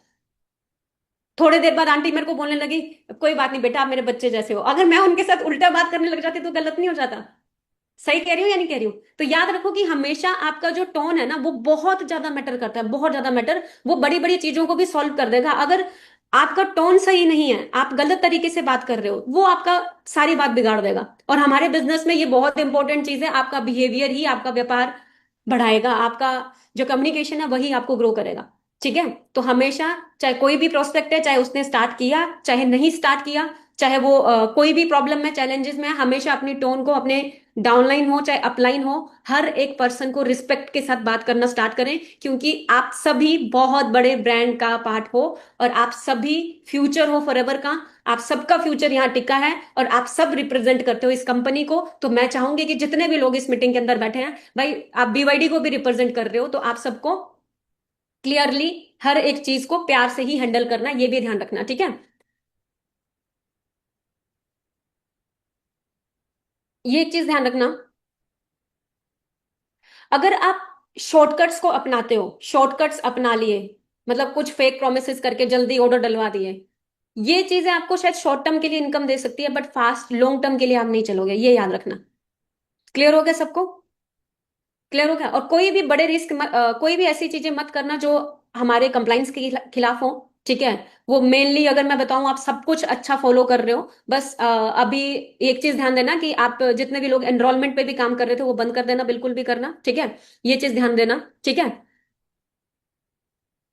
थोड़ी देर बाद आंटी मेरे को बोलने लगी, कोई बात नहीं बेटा, आप मेरे बच्चे जैसे हो। अगर मैं उनके साथ उल्टा बात करने लग जाती तो गलत नहीं हो जाता? सही कह रही हूँ या नहीं कह रही हूँ? तो याद रखो कि हमेशा आपका जो टोन है ना, वो बहुत ज्यादा मैटर करता है, बहुत ज्यादा मैटर। वो बड़ी बड़ी चीजों को भी सॉल्व कर देगा। अगर आपका टोन सही नहीं है, आप गलत तरीके से बात कर रहे हो, वो आपका सारी बात बिगाड़ देगा। और हमारे बिजनेस में ये बहुत इंपॉर्टेंट चीज है, आपका बिहेवियर ही आपका व्यापार बढ़ाएगा, आपका जो कम्युनिकेशन है वही आपको ग्रो करेगा, ठीक है। तो हमेशा, चाहे कोई भी प्रोस्पेक्ट है, चाहे उसने स्टार्ट किया चाहे नहीं स्टार्ट किया, चाहे वो कोई भी प्रॉब्लम में, चैलेंजेस में है, हमेशा अपनी टोन को, अपने डाउनलाइन हो चाहे अपलाइन हो, हर एक पर्सन को रिस्पेक्ट के साथ बात करना स्टार्ट करें, क्योंकि आप सभी बहुत बड़े ब्रांड का पार्ट हो, और आप सभी फ्यूचर हो फॉरएवर का। आप सबका फ्यूचर यहाँ टिका है, और आप सब रिप्रेजेंट करते हो इस कंपनी को। तो मैं चाहूंगी कि जितने भी लोग इस मीटिंग के अंदर बैठे हैं भाई, आप बीवाईडी को भी रिप्रेजेंट कर रहे हो, तो आप सबको क्लियरली हर एक चीज को प्यार से ही हैंडल करना, ये भी ध्यान रखना, ठीक है। ये एक चीज ध्यान रखना, अगर आप शॉर्टकट्स को अपनाते हो, शॉर्टकट्स अपना लिए, मतलब कुछ फेक प्रोमिसेस करके जल्दी ऑर्डर डलवा दिए, ये चीजें आपको शायद शॉर्ट टर्म के लिए इनकम दे सकती है, बट फास्ट लॉन्ग टर्म के लिए आप नहीं चलोगे, ये याद रखना। क्लियर हो गया सबको? क्लियर हो गया? और कोई भी बड़े रिस्क, कोई भी ऐसी चीजें मत करना जो हमारे कंप्लाइंस के खिलाफ हो, ठीक है। वो मेनली अगर मैं बताऊं, आप सब कुछ अच्छा फॉलो कर रहे हो, बस अभी एक चीज ध्यान देना कि आप जितने भी लोग एनरोलमेंट पे भी काम कर रहे थे वो बंद कर देना, बिल्कुल भी करना, ठीक है। ये चीज ध्यान देना, ठीक है।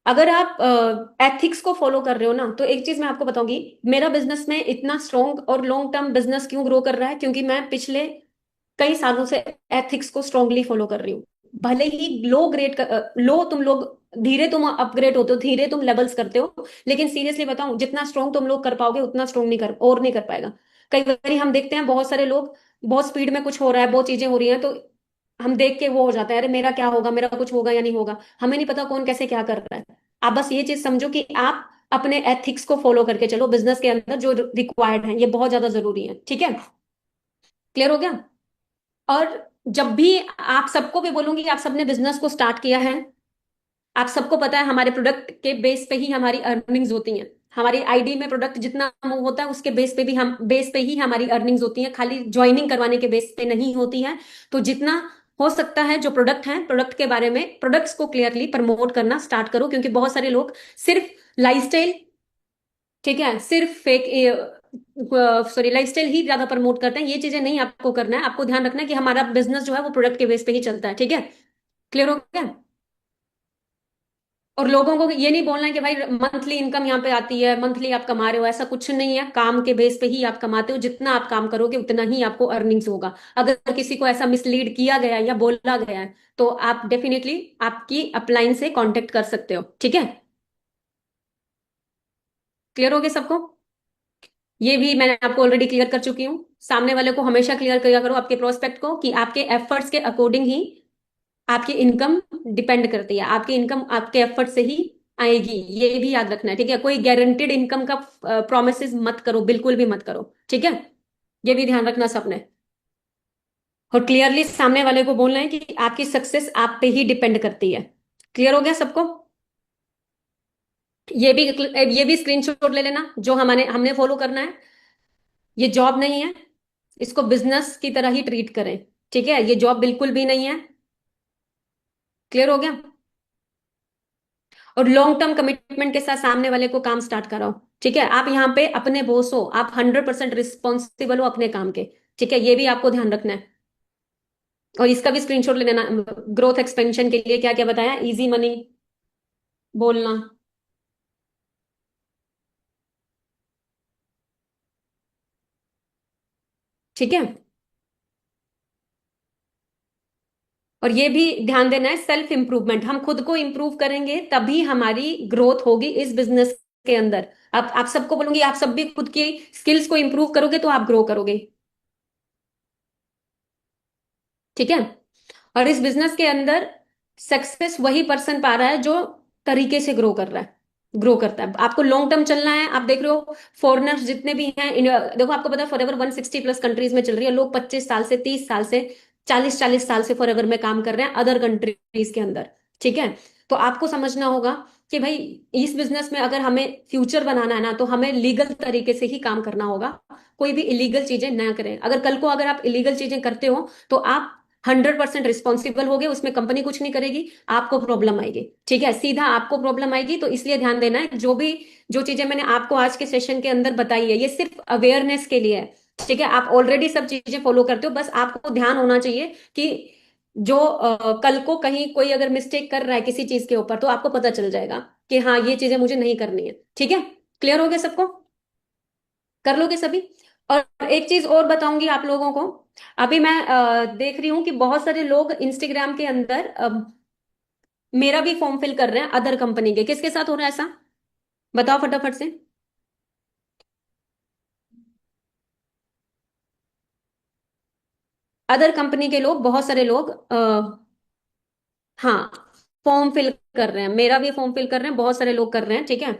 अगर आप एथिक्स को फॉलो कर रहे हो ना, तो एक चीज मैं आपको बताऊंगी, मेरा बिजनेस में इतना स्ट्रॉन्ग और लॉन्ग टर्म बिजनेस क्यों ग्रो कर रहा है, क्योंकि मैं पिछले कई सालों से एथिक्स को स्ट्रांगली फॉलो कर रही हूँ। भले ही लो ग्रेड लो तुम लोग, धीरे तुम अपग्रेड होते हो, धीरे तुम लेवल्स करते हो, लेकिन सीरियसली बताऊं, जितना स्ट्रांग तुम लोग कर पाओगे उतना स्ट्रांग नहीं कर, और नहीं कर पाएगा। कई बार हम देखते हैं बहुत सारे लोग, बहुत स्पीड में कुछ हो रहा है, बहुत चीजें हो रही हैं, तो हम देख के वो हो जाता है, अरे मेरा क्या होगा, मेरा कुछ होगा या नहीं होगा, हमें नहीं पता कौन कैसे क्या कर रहा है। आप बस ये चीज समझो कि आप अपने एथिक्स को फॉलो करके चलो बिजनेस के अंदर, जो रिक्वायर्ड है, ये बहुत ज्यादा जरूरी है, ठीक है। क्लियर हो गया। और जब भी आप सबको भी बोलूंगी, आप सबने बिजनेस को स्टार्ट किया है, आप सबको पता है हमारे प्रोडक्ट के बेस पे ही हमारी अर्निंग्स होती हैं। हमारी आईडी में प्रोडक्ट जितना मूव होता है उसके बेस पे ही हमारी अर्निंग्स होती हैं, खाली ज्वाइनिंग करवाने के बेस पे नहीं होती है। तो जितना हो सकता है जो प्रोडक्ट है, प्रोडक्ट के बारे में, प्रोडक्ट्स को क्लियरली प्रमोट करना स्टार्ट करो, क्योंकि बहुत सारे लोग सिर्फ लाइफस्टाइल, ठीक है, सिर्फ फेक, सॉरी, लाइफस्टाइल ही ज्यादा प्रमोट करते हैं। ये चीजें नहीं आपको करना है, आपको ध्यान रखना है कि हमारा बिजनेस जो है वो प्रोडक्ट के बेस पे ही चलता है, ठीक है। क्लियर हो गया। और लोगों को ये नहीं बोलना है कि भाई मंथली इनकम यहाँ पे आती है, मंथली आप कमा रहे हो, ऐसा कुछ नहीं है। काम के बेस पे ही आप कमाते हो, जितना आप काम करोगे उतना ही आपको अर्निंग्स होगा। अगर किसी को ऐसा मिसलीड किया गया है या बोला गया है, तो आप डेफिनेटली आपकी अपलाइन से कांटेक्ट कर सकते हो, ठीक है। क्लियर हो गया सबको। ये भी मैंने आपको ऑलरेडी क्लियर कर चुकी हूँ। सामने वाले को हमेशा क्लियर किया करो, आपके प्रोस्पेक्ट को, कि आपके एफर्ट्स के अकॉर्डिंग ही आपकी इनकम डिपेंड करती है, आपकी इनकम आपके एफर्ट से ही आएगी, ये भी याद रखना है, ठीक है। कोई गारंटेड इनकम का प्रोमिस मत करो, बिल्कुल भी मत करो, ठीक है। ये भी ध्यान रखना सबने। और क्लियरली सामने वाले को बोलना है कि आपकी सक्सेस आप पे ही डिपेंड करती है। क्लियर हो गया सबको। ये भी स्क्रीनशॉट ले लेना, जो हमारे हमने फॉलो करना है। ये जॉब नहीं है, इसको बिजनेस की तरह ही ट्रीट करें, ठीक है। ये जॉब बिल्कुल भी नहीं है। क्लियर हो गया। और लॉन्ग टर्म कमिटमेंट के साथ सामने वाले को काम स्टार्ट कराओ, ठीक है। आप यहाँ पे अपने बॉस हो, आप 100% रिस्पॉन्सिबल हो अपने काम के, ठीक है। ये भी आपको ध्यान रखना है। और इसका भी स्क्रीनशॉट ले लेना। ग्रोथ एक्सपेंशन के लिए क्या क्या बताया, इजी मनी बोलना, ठीक है। और ये भी ध्यान देना है, सेल्फ इंप्रूवमेंट, हम खुद को इंप्रूव करेंगे तभी हमारी ग्रोथ होगी इस बिजनेस के अंदर। आप सबको बोलूंगी, आप सब भी खुद की स्किल्स को इंप्रूव करोगे तो आप ग्रो करोगे, ठीक है। और इस बिजनेस के अंदर सक्सेस वही पर्सन पा रहा है जो तरीके से ग्रो कर रहा है, ग्रो करता है। आपको लॉन्ग टर्म चलना है। आप देख रहे हो फॉरेनर्स जितने भी हैं, देखो आपको पता है फॉरएवर 160+ कंट्रीज में चल रही है, लोग 25 साल से, 30 साल से, 40-40 साल से फॉरएवर में काम कर रहे हैं अदर कंट्रीज के अंदर, ठीक है। तो आपको समझना होगा कि भाई इस बिजनेस में अगर हमें फ्यूचर बनाना है ना, तो हमें लीगल तरीके से ही काम करना होगा। कोई भी इलीगल चीजें ना करें। अगर कल को अगर आप इलीगल चीजें करते हो तो आप 100% रिस्पॉन्सिबल हो गए, उसमें कंपनी कुछ नहीं करेगी, आपको प्रॉब्लम आएगी, ठीक है, सीधा आपको प्रॉब्लम आएगी। तो इसलिए ध्यान देना है, जो चीजें मैंने आपको आज के सेशन के अंदर बताई है, ये सिर्फ अवेयरनेस के लिए है, ठीक है। आप ऑलरेडी सब चीजें फॉलो करते हो, बस आपको ध्यान होना चाहिए कि जो कल को कहीं कोई अगर मिस्टेक कर रहा है किसी चीज के ऊपर, तो आपको पता चल जाएगा कि हाँ ये चीजें मुझे नहीं करनी है, ठीक है। क्लियर हो गया सबको। कर लोगे सभी। और एक चीज और बताऊंगी आप लोगों को। अभी मैं देख रही हूँ कि बहुत सारे लोग इंस्टाग्राम के अंदर मेरा भी फॉर्म फिल कर रहे हैं अदर कंपनी के। किसके साथ हो रहा है ऐसा, बताओ फटाफट से। अदर कंपनी के लोग, बहुत सारे लोग, हाँ, फॉर्म फिल कर रहे हैं, मेरा भी फॉर्म फिल कर रहे हैं, बहुत सारे लोग कर रहे हैं, ठीक है।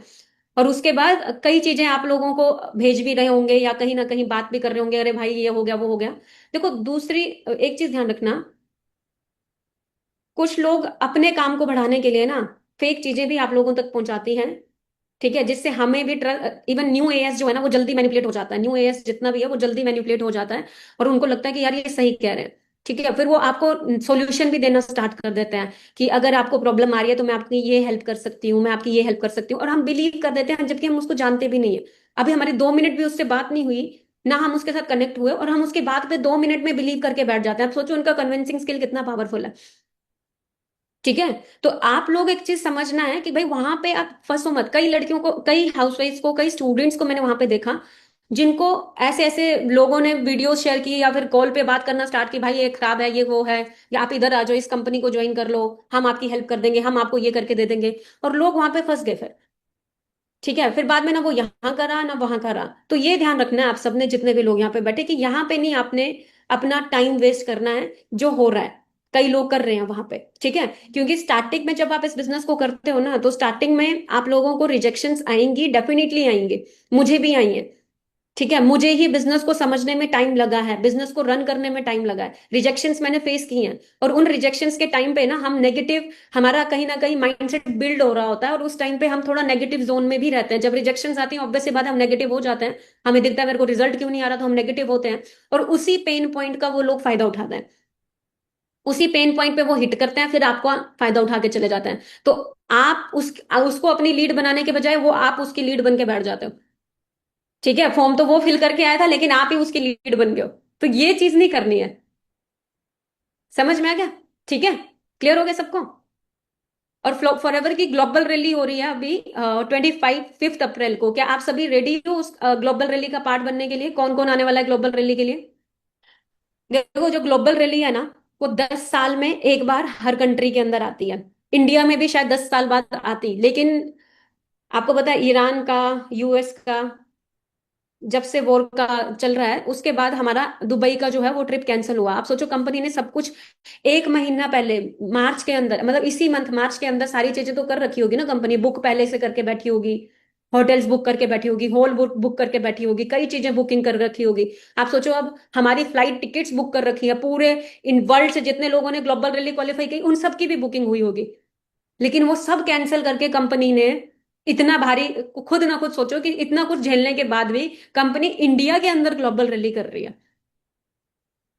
और उसके बाद कई चीजें आप लोगों को भेज भी रहे होंगे, या कहीं ना कहीं बात भी कर रहे होंगे, अरे भाई ये हो गया वो हो गया। देखो दूसरी एक चीज ध्यान रखना, कुछ लोग अपने काम को बढ़ाने के लिए ना फेक चीजें भी आप लोगों तक पहुंचाती हैं, ठीक है, जिससे हमें भी इवन न्यू एएस जो है ना वो जल्दी मैनिपुलेट हो जाता है, न्यू एएस जितना भी है वो जल्दी मैनिपुलेट हो जाता है। और उनको लगता है कि यार ये सही कह रहे हैं, ठीक है। फिर वो आपको सॉल्यूशन भी देना स्टार्ट कर देते हैं कि अगर आपको प्रॉब्लम आ रही है तो मैं आपकी ये हेल्प कर सकती हूँ, मैं आपकी ये हेल्प कर सकती हूँ, और हम बिलीव कर देते हैं जबकि हम उसको जानते भी नहीं है। अभी हमारी 2 मिनट भी उससे बात नहीं हुई, ना हम उसके साथ कनेक्ट हुए, और हम उसके बात पे 2 मिनट में बिलीव करके बैठ जाते हैं। आप सोचो उनका कन्विंसिंग स्किल कितना पावरफुल है, ठीक है। तो आप लोग एक चीज समझना है कि भाई वहां पे आप फंसो मत। कई लड़कियों को, कई हाउसवाइफ्स को, कई स्टूडेंट्स को मैंने वहां पे देखा, जिनको ऐसे ऐसे लोगों ने वीडियो शेयर की या फिर कॉल पे बात करना स्टार्ट की, भाई ये खराब है, ये वो है, या आप इधर आ जाओ, इस कंपनी को ज्वाइन कर लो, हम आपकी हेल्प कर देंगे, हम आपको ये करके दे देंगे, और लोग वहां पे फंस गए फिर, ठीक है, फिर बाद में ना वो यहाँ करा ना वहां करा। तो ये ध्यान रखना है आप सबने, जितने भी लोग यहाँ पे बैठे, कि यहाँ पे नहीं आपने अपना टाइम वेस्ट करना है जो हो रहा है कई लोग कर रहे हैं वहां पे। ठीक है, क्योंकि स्टार्टिंग में जब आप इस बिजनेस को करते हो ना, तो स्टार्टिंग में आप लोगों को रिजेक्शंस आएंगी, डेफिनेटली आएंगे। मुझे भी आई हैं। ठीक है, मुझे ही बिजनेस को समझने में टाइम लगा है, बिजनेस को रन करने में टाइम लगा है, रिजेक्शंस मैंने फेस किए हैं। और उन रिजेक्शंस के टाइम पे ना हम नेगेटिव, हमारा कहीं ना कहीं माइंडसेट बिल्ड हो रहा होता है, और उस टाइम पे हम थोड़ा नेगेटिव जोन में भी रहते हैं। जब रिजेक्शंस आती हैं, ऑब्वियस सी बात है, हम नेगेटिव हो जाते हैं। हमें दिखता है मेरे को रिजल्ट क्यों नहीं आ रहा, तो हम नेगेटिव होते हैं। और उसी पेन पॉइंट का वो लोग फायदा उठाते हैं, उसी पेन पॉइंट पे वो हिट करते हैं, फिर आपको फायदा उठा के चले जाते हैं। तो आप उसको अपनी लीड बनाने के बजाय वो आप उसकी लीड बन के बैठ जाते हो। ठीक है, फॉर्म तो वो फिल करके आया था, लेकिन आप ही उसकी लीड बन गए हो। तो ये चीज नहीं करनी है। समझ में आ गया? ठीक है, क्लियर हो गया सबको? और फॉर एवर की ग्लोबल रैली हो रही है अभी 5 अप्रैल को। क्या आप सभी रेडी हो उस ग्लोबल रैली का पार्ट बनने के लिए? कौन कौन आने वाला है ग्लोबल रैली के लिए? देखो, जो ग्लोबल रैली है ना, वो 10 साल में एक बार हर कंट्री के अंदर आती है। इंडिया में भी शायद 10 साल बाद आती, लेकिन आपको पता है ईरान का, यूएस का, जब से वॉर का चल रहा है, उसके बाद हमारा दुबई का जो है वो ट्रिप कैंसिल हुआ। आप सोचो, कंपनी ने सब कुछ एक महीना पहले, मार्च के अंदर, मतलब इसी मंथ मार्च के अंदर सारी चीजें तो कर रखी होगी ना कंपनी। बुक पहले से करके बैठी होगी, होटल्स बुक करके बैठी होगी, हॉल बुक बुक करके बैठी होगी, कई चीजें बुकिंग कर रखी होगी। आप सोचो, अब हमारी फ्लाइट टिकट्स बुक कर रखी है पूरे, इन वर्ल्ड से जितने लोगों ने ग्लोबल रैली क्वालिफाई की, उन सब की भी बुकिंग हुई होगी। लेकिन वो सब कैंसिल करके कंपनी ने इतना भारी, खुद ना खुद सोचो कि इतना कुछ झेलने के बाद भी कंपनी इंडिया के अंदर ग्लोबल रैली कर रही है।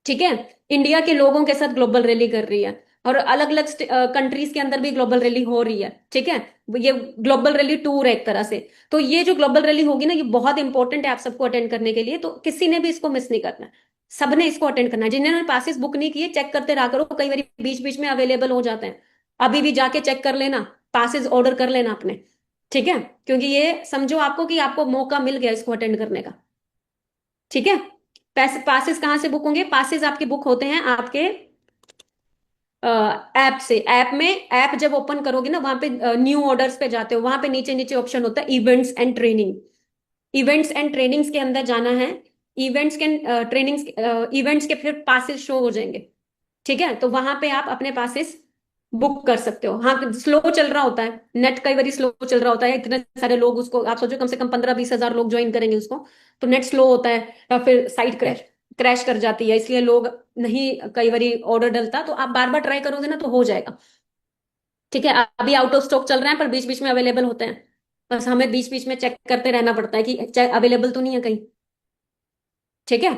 ठीक है, इंडिया के लोगों के साथ ग्लोबल रैली कर रही है, और अलग अलग कंट्रीज के अंदर भी ग्लोबल रैली हो रही है। ठीक है, ये ग्लोबल रैली टूर है एक तरह से। तो ये जो ग्लोबल रैली होगी ना, ये बहुत इंपॉर्टेंट है आप सबको अटेंड करने के लिए। तो किसी ने भी इसको मिस नहीं करना है, सबने इसको अटेंड करना है। जिन्होंने पासिस बुक नहीं किए, चेक करते रहा करो, कई बार बीच बीच में अवेलेबल हो जाते हैं। अभी भी जाके चेक कर लेना, पासिस ऑर्डर कर लेना अपने। ठीक है, क्योंकि ये समझो आपको कि आपको मौका मिल गया इसको अटेंड करने का। ठीक है, पैसे पासिस कहाँ से बुक होंगे? पासिस आपके बुक होते हैं आपके ऐप से। ऐप में, ऐप जब ओपन करोगे ना, वहां पे न्यू ऑर्डर्स पे जाते हो, वहां पे नीचे नीचे ऑप्शन होता है events and training. Events and trainings के अंदर जाना है। इवेंट्स के ट्रेनिंग्स, इवेंट्स के फिर पासिस शो हो जाएंगे। ठीक है, तो वहां पे आप अपने पासिस बुक कर सकते हो। हाँ, स्लो चल रहा होता है नेट, कई बार स्लो चल रहा होता है, इतने सारे लोग उसको, आप सोचो कम से कम 15-20 हजार लोग ज्वाइन करेंगे उसको, तो नेट स्लो होता है, या फिर साइट क्रैश क्रैश कर जाती है, इसलिए लोग नहीं, कई बार ऑर्डर डलता। तो आप बार बार ट्राई करोगे ना तो हो जाएगा। ठीक है, अभी आउट ऑफ स्टॉक चल रहे हैं, पर बीच बीच में अवेलेबल होते हैं। बस हमें बीच बीच में चेक करते रहना पड़ता है कि अवेलेबल तो नहीं है कहीं। ठीक है,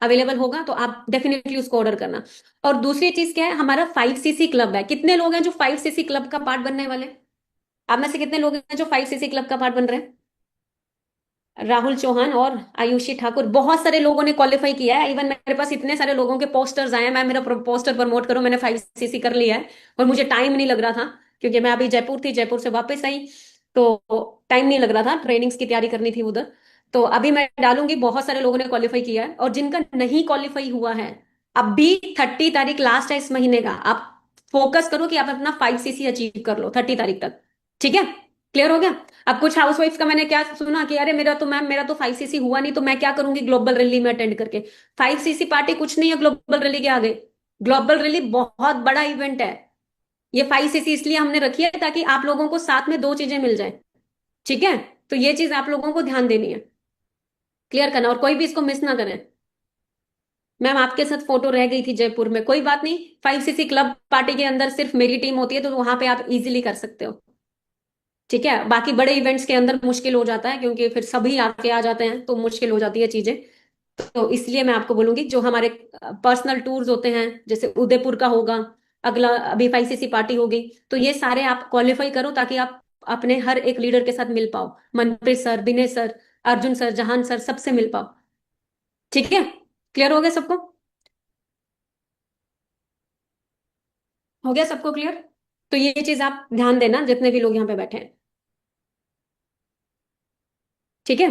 अवेलेबल होगा तो आप डेफिनेटली उसको ऑर्डर करना। और दूसरी चीज क्या है, हमारा 5cc क्लब है। कितने लोग हैं जो 5cc क्लब का पार्ट बनने वाले? आप में से कितने लोग हैं जो 5cc क्लब का पार्ट बन रहे हैं? राहुल चौहान और आयुषी ठाकुर, बहुत सारे लोगों ने क्वालिफाई किया है। इवन मेरे पास इतने सारे लोगों के पोस्टर्स आए हैं, मैं मेरा पोस्टर प्रमोट करूं, मैंने 5cc कर लिया है। और मुझे टाइम नहीं लग रहा था, क्योंकि मैं अभी जयपुर थी, जयपुर से वापस आई, तो टाइम नहीं लग रहा था, ट्रेनिंग्स की तैयारी करनी थी उधर। तो अभी मैं डालूंगी, बहुत सारे लोगों ने क्वालिफाई किया है। और जिनका नहीं क्वालिफाई हुआ है, अभी 30 तारीख लास्ट है इस महीने का, आप फोकस करो कि आप अपना 5cc अचीव कर लो 30 तारीख तक। ठीक है, क्लियर हो गया? अब कुछ हाउसवाइफ्स का मैंने क्या सुना कि अरे मेरा तो मैम, मेरा तो 5cc हुआ नहीं, तो मैं क्या करूंगी ग्लोबल रैली में अटेंड करके? 5cc पार्टी कुछ नहीं है ग्लोबल रैली के आगे। ग्लोबल रैली बहुत बड़ा इवेंट है। ये 5cc इसलिए हमने रखी है ताकि आप लोगों को साथ में दो चीजें मिल जाए। ठीक है, तो ये चीज आप लोगों को ध्यान देनी है, क्लियर करना, और कोई भी इसको मिस ना करें। मैम आपके साथ फोटो रह गई थी जयपुर में, कोई बात नहीं, 5cc क्लब पार्टी के अंदर सिर्फ मेरी टीम होती है, तो वहां पे आप इजीली कर सकते हो। ठीक है, बाकी बड़े इवेंट्स के अंदर मुश्किल हो जाता है, क्योंकि फिर सभी आके आ जाते हैं, तो मुश्किल हो जाती है चीजें। तो इसलिए मैं आपको बोलूंगी, जो हमारे पर्सनल टूर्स होते हैं, जैसे उदयपुर का होगा अगला, अभी 5cc पार्टी होगी, तो ये सारे आप क्वालिफाई करो, ताकि आप अपने हर एक लीडर के साथ मिल पाओ, मनप्रीत सर, विनय सर, अर्जुन सर, जहान सर, सबसे मिल पाओ। ठीक है, क्लियर हो गया सबको? हो गया सबको क्लियर? तो ये चीज आप ध्यान देना, जितने भी लोग यहाँ पे बैठे हैं। ठीक है,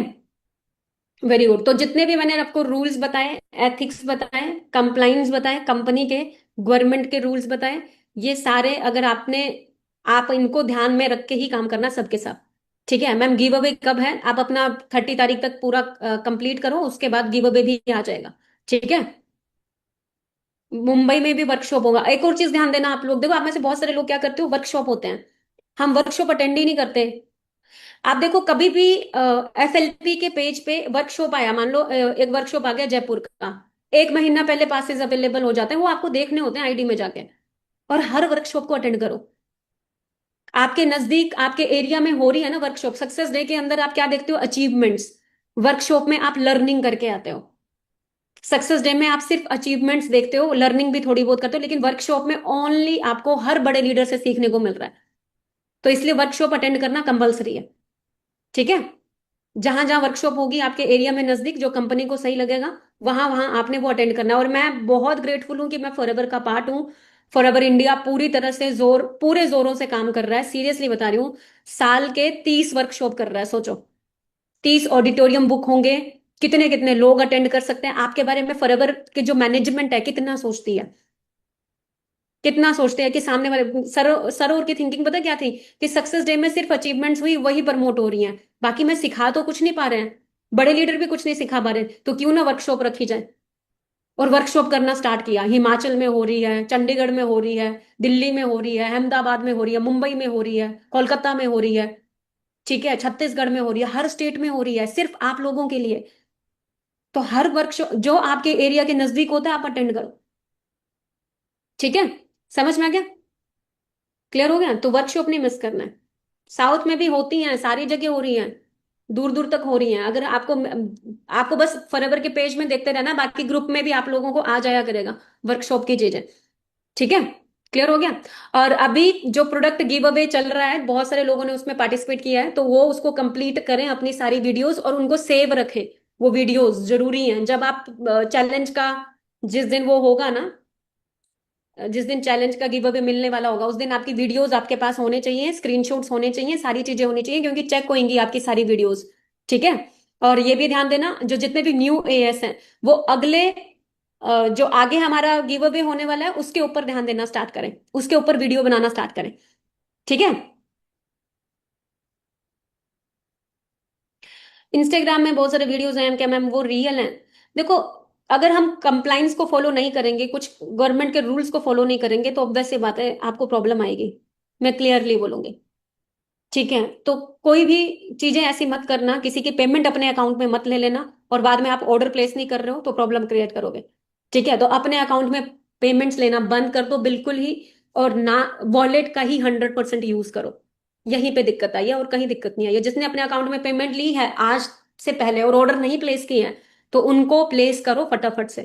वेरी गुड। तो जितने भी मैंने आपको रूल्स बताए, एथिक्स बताए, कंप्लाइंस बताए, कंपनी के, गवर्नमेंट के रूल्स बताए, ये सारे अगर आपने, आप इनको ध्यान में रख के ही काम करना सबके साथ। ठीक है मैम, गिव अवे कब है? आप अपना 30 तारीख तक पूरा कंप्लीट करो, उसके बाद गिव अवे भी आ जाएगा। ठीक है। मुंबई में भी वर्कशॉप होगा। एक और चीज ध्यान देना आप लोग, देखो आप में से बहुत सारे लोग क्या करते हो, वर्कशॉप होते हैं, हम वर्कशॉप अटेंड ही नहीं करते। आप देखो कभी भी एफएलपी के पेज पे वर्कशॉप आया, मान लो एक वर्कशॉप आ गया जयपुर का, 1 महीना पहले पासेस अवेलेबल हो जाते हैं, वो आपको देखने होते हैं आईडी में जाके। और हर वर्कशॉप को अटेंड करो। आपके नजदीक आपके एरिया में हो रही है ना वर्कशॉप, सक्सेस डे के अंदर आप क्या देखते हो, अचीवमेंट्स। वर्कशॉप में आप लर्निंग करके आते हो। सक्सेस डे में आप सिर्फ अचीवमेंट्स देखते हो, लर्निंग भी थोड़ी बहुत करते हो, लेकिन वर्कशॉप में ओनली आपको हर बड़े लीडर से सीखने को मिल रहा है। तो इसलिए वर्कशॉप अटेंड करना कंपलसरी है। ठीक है। जहां जहां वर्कशॉप होगी आपके एरिया में नजदीक, जो कंपनी को सही लगेगा, वहां वहां आपने वो अटेंड करना है। और मैं बहुत ग्रेटफुल हूं कि मैं फॉरएवर का पार्ट हूं। फॉरएवर इंडिया पूरी तरह से पूरे जोरों से काम कर रहा है, सीरियसली बता रही हूँ। साल के 30 वर्कशॉप कर रहा है, सोचो। 30 ऑडिटोरियम बुक होंगे। कितने कितने लोग अटेंड कर सकते हैं आपके बारे में, फॉरएवर के जो मैनेजमेंट है कितना सोचती है। कितना सोचते हैं कि सामने वाले सरोवर की थिंकिंग पता क्या थी, कि सक्सेस डे में सिर्फ अचीवमेंट्स हुई वही प्रमोट हो रही हैं, बाकी मैं सिखा तो कुछ नहीं पा रहे हैं। बड़े लीडर भी कुछ नहीं सिखा पा रहे, तो क्यों ना वर्कशॉप रखी जाए। और वर्कशॉप करना स्टार्ट किया, हिमाचल में हो रही है, चंडीगढ़ में हो रही है, दिल्ली में हो रही है, अहमदाबाद में हो रही है, मुंबई में हो रही है, कोलकाता में हो रही है। ठीक है, छत्तीसगढ़ में हो रही है, हर स्टेट में हो रही है, सिर्फ आप लोगों के लिए। तो हर वर्कशॉप जो आपके एरिया के नजदीक होता है आप अटेंड करो। ठीक है। समझ में आ गया? क्लियर हो गया? तो वर्कशॉप नहीं मिस करना है। साउथ में भी होती हैं, सारी जगह हो रही हैं, दूर दूर तक हो रही हैं। अगर आपको आपको बस फॉरएवर के पेज में देखते रहना, बाकी ग्रुप में भी आप लोगों को आ जाया करेगा वर्कशॉप की चीजें। ठीक है। क्लियर हो गया? और अभी जो प्रोडक्ट गिव अवे चल रहा है, बहुत सारे लोगों ने उसमें पार्टिसिपेट किया है, तो वो उसको कंप्लीट करें अपनी सारी वीडियोस और उनको सेव रखें। वो वीडियोस जरूरी हैं, जब आप चैलेंज का जिस दिन वो होगा ना, जिस दिन चैलेंज का गिव अवे मिलने वाला होगा, उस दिन आपकी वीडियोस आपके पास होने चाहिए, स्क्रीनशॉट्स होने चाहिए, सारी चीजें होनी चाहिए, क्योंकि चेक होंगी आपकी सारी वीडियोस। ठीक है। और ये भी ध्यान देना, जो जितने भी न्यू एएस हैं, वो अगले जो आगे हमारा गिव अवे होने वाला है उसके ऊपर ध्यान देना स्टार्ट करें, उसके ऊपर वीडियो बनाना स्टार्ट करें। ठीक है। इंस्टाग्राम में बहुत सारे वीडियोस हैं क्या मैम, वो रियल हैं? देखो, अगर हम कंप्लाइंस को फॉलो नहीं करेंगे, कुछ गवर्नमेंट के रूल्स को फॉलो नहीं करेंगे, तो ऑब्वियस सी बात है आपको प्रॉब्लम आएगी। मैं क्लियरली बोलूंगी। ठीक है। तो कोई भी चीजें ऐसी मत करना, किसी की पेमेंट अपने अकाउंट में मत ले लेना, और बाद में आप ऑर्डर प्लेस नहीं कर रहे हो तो प्रॉब्लम क्रिएट करोगे। ठीक है। तो अपने अकाउंट में पेमेंट्स लेना बंद कर दो बिल्कुल ही। और ना, वॉलेट का ही 100% यूज करो। यहीं पे दिक्कत आई है, और कहीं दिक्कत नहीं आई है। जिसने अपने अकाउंट में पेमेंट ली है आज से पहले और ऑर्डर नहीं प्लेस किए हैं, तो उनको प्लेस करो फटाफट से।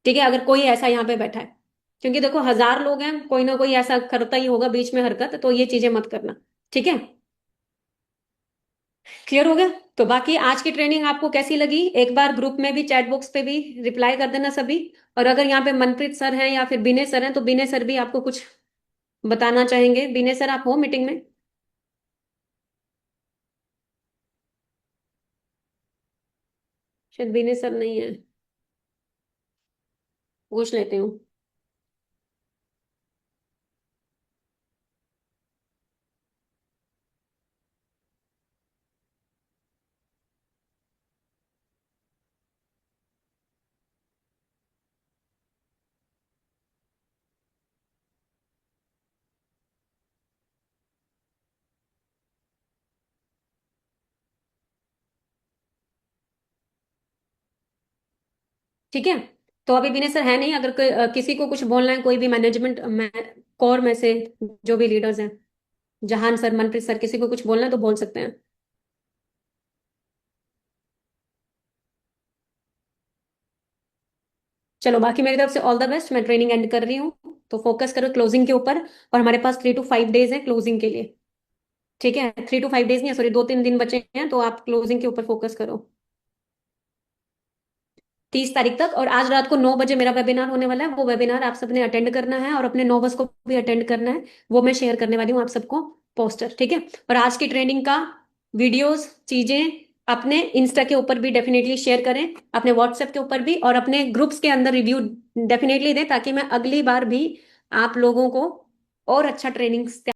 ठीक है, अगर कोई ऐसा यहाँ पे बैठा है, क्योंकि देखो 1000 लोग हैं, कोई ना कोई ऐसा करता ही होगा बीच में हरकत, तो ये चीजें मत करना। ठीक है। क्लियर हो गया? तो बाकी आज की ट्रेनिंग आपको कैसी लगी, एक बार ग्रुप में भी चैट बॉक्स पे भी रिप्लाई कर देना सभी। और अगर यहाँ पे मनप्रीत सर हैं या फिर विनय सर हैं, तो विनय सर भी आपको कुछ बताना चाहेंगे। विनय सर, आप हो मीटिंग में? शायद विनय सर नहीं है, पूछ लेती हूँ। ठीक है। तो अभी विनय सर है नहीं, अगर किसी को कुछ बोलना है, कोई भी मैनेजमेंट में कोर में से जो भी लीडर्स हैं, जहान सर, मनप्रीत सर, किसी को कुछ बोलना है तो बोल सकते हैं। चलो, बाकी मेरी तरफ से ऑल द बेस्ट, मैं ट्रेनिंग एंड कर रही हूँ। तो फोकस करो क्लोजिंग के ऊपर। और हमारे पास 3 to 5 डेज है क्लोजिंग के लिए। ठीक है, 3 to 5 डेज नहीं, सॉरी, 2-3 दिन बचे हैं, तो आप क्लोजिंग के ऊपर फोकस करो। 30 तारीख तक। और आज रात को 9 बजे मेरा वेबिनार होने वाला है, वो वेबिनार आप सबने अटेंड करना है, और अपने नोवस को भी अटेंड करना है। वो मैं शेयर करने वाली हूँ आप सबको, पोस्टर। ठीक है। और आज की ट्रेनिंग का वीडियोस, चीजें अपने इंस्टा के ऊपर भी डेफिनेटली शेयर करें, अपने व्हाट्सएप के ऊपर भी, और अपने ग्रुप्स के अंदर रिव्यू डेफिनेटली दें, ताकि मैं अगली बार भी आप लोगों को और अच्छा ट्रेनिंग